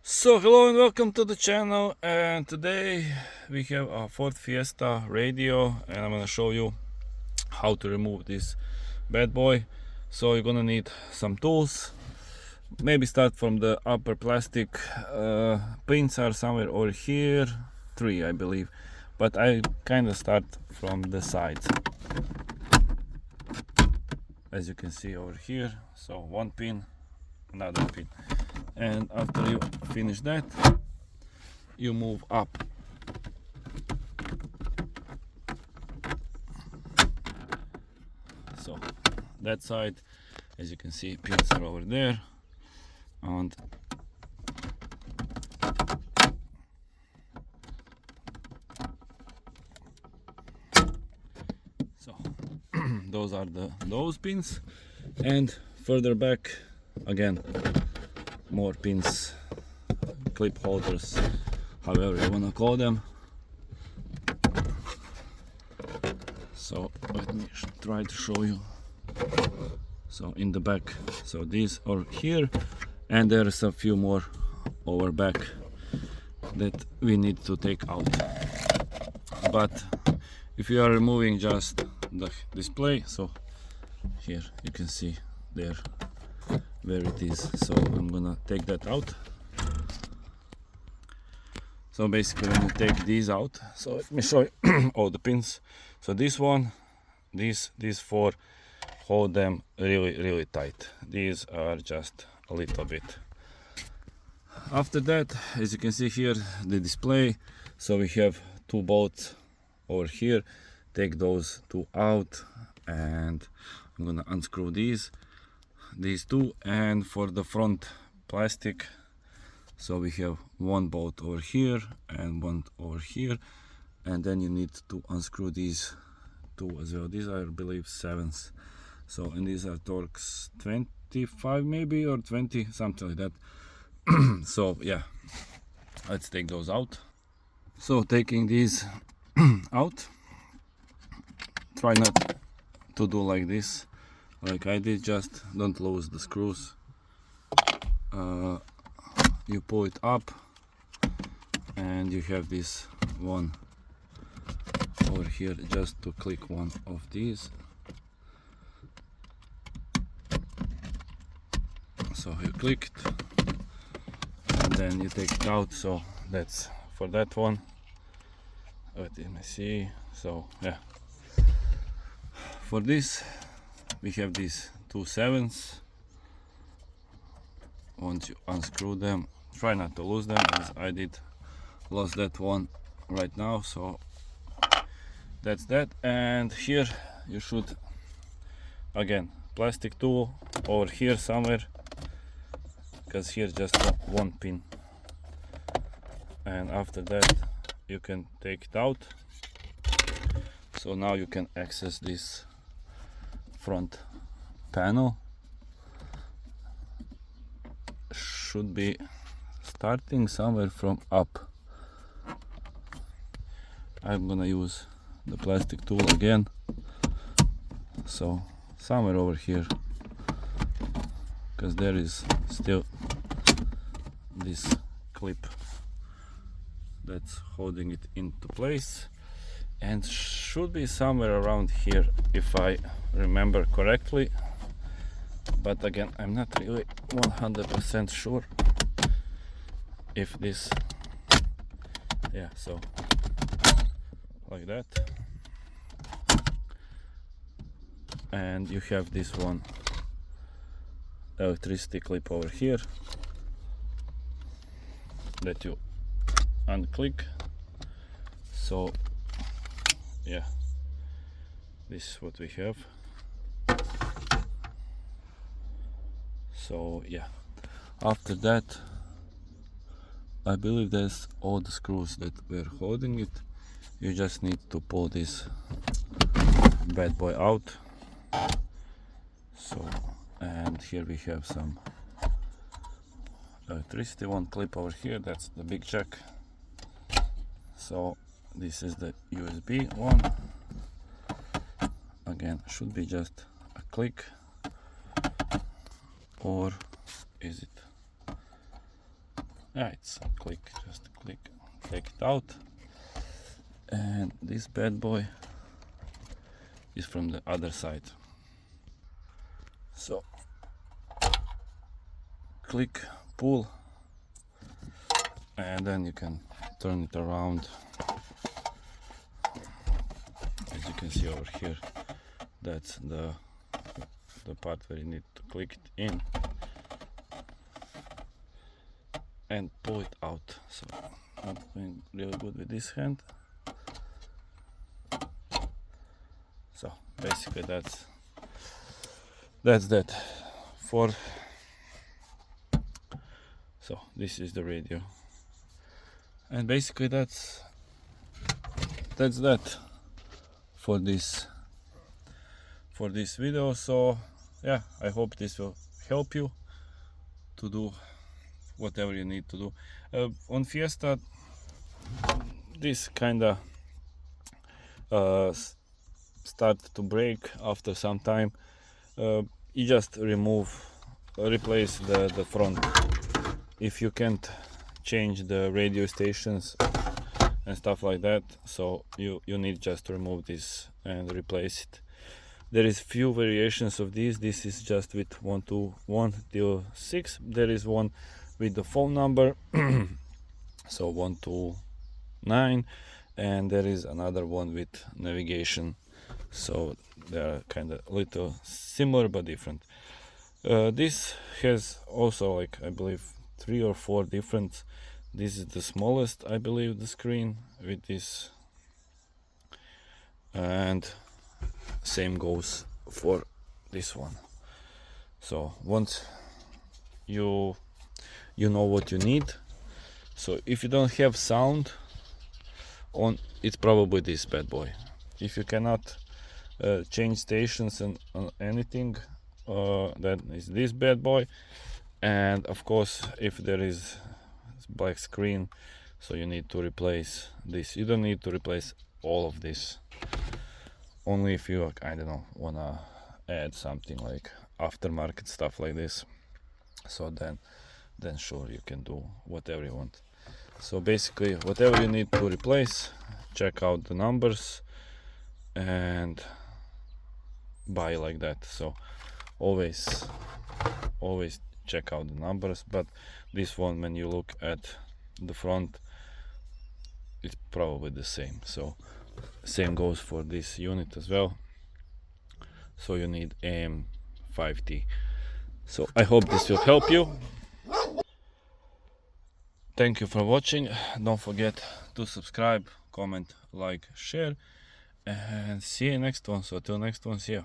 So hello and welcome to the channel, and today we have a Ford Fiesta radio and I'm gonna show you how to remove this bad boy. So you're gonna need some tools. Maybe start from the upper plastic. Pins are somewhere over here, 3 I believe, but I kinda start from the sides, as you can see over here. So one pin, another pin, and after you finish that, you move up. So that side, as you can see, pins are over there, and so those are those pins, and further back again more pins, clip holders, however you wanna call them. So let me try to show you. So in the back, so these are here, and there's a few more over back that we need to take out. But if you are removing just the display, so here you can see there where it is. So I'm gonna take that out. So basically when you take these out, so let me show you all the pins. So this one, these 4, hold them really tight. These are just a little bit. After that, as you can see here, the display, so we have 2 bolts over here. Take those 2 out, and I'm gonna unscrew these 2. And for the front plastic, so we have 1 bolt over here and 1 over here, and then you need to unscrew these 2 as well. These are, I believe, 7s. So, and these are Torx 25 maybe, or 20, something like that. So yeah, let's take those out. So taking these out, try not to do like this, like I did. Just don't lose the screws. You pull it up, and you have this one over here, just to click one of these. So you clicked, and then you take it out. So that's for that one. Let me see. So yeah, for this we have these 2 7s. Once you unscrew them, try not to lose them, as I did lost that one right now. So that's that. And here you should, again, plastic tool over here somewhere, because here just one pin. And after that you can take it out. So now you can access this front panel. Should be starting somewhere from up. I'm gonna use the plastic tool again, so somewhere over here, because there is still this clip that's holding it into place, and should be somewhere around here if I remember correctly. But again, I'm not really 100% sure if this, yeah, so like that. And you have this one electricity clip over here that you unclick. So yeah, this is what we have. So yeah, after that, I believe that's all the screws that were holding it. You just need to pull this bad boy out. So, and here we have some electricity, 1 clip over here, that's the big jack. So this is the USB one. Again, should be just a click, or is it? Yeah, it's a click, just a click, take it out. And this bad boy is from the other side. So click, pull, and then you can turn it around. As you can see over here, that's the part where you need to click it in and pull it out. So I'm doing really good with this hand. So basically that's that. So this is the radio, and basically that's that for this video. So yeah, I hope this will help you to do whatever you need to do. On Fiesta, this kinda start to break after some time. You just replace the front. If you can't change the radio stations and stuff like that, so you need just to remove this and replace it. There is few variations of this. This is just with 1 to 1 till 6. There is one with the phone number, so 1 to 9, and there is another one with navigation. So they are kind of little similar but different. This has also, like, I believe 3 or 4 different. This is the smallest, I believe, the screen with this, and same goes for this one. So once you know what you need, so if you don't have sound on, it's probably this bad boy. If you cannot change stations and anything, that is this bad boy. And of course, if there is black screen, so you need to replace this. You don't need to replace all of this, only if you, I don't know, wanna add something like aftermarket stuff like this. So then sure, you can do whatever you want. So basically, whatever you need to replace, check out the numbers and buy like that. So always check out the numbers. But this one, when you look at the front, it's probably the same. So same goes for this unit as well. So you need AM5T. So I hope this will help you. Thank you for watching. Don't forget to subscribe, comment, like, share, and see you next one. So till next one, see ya.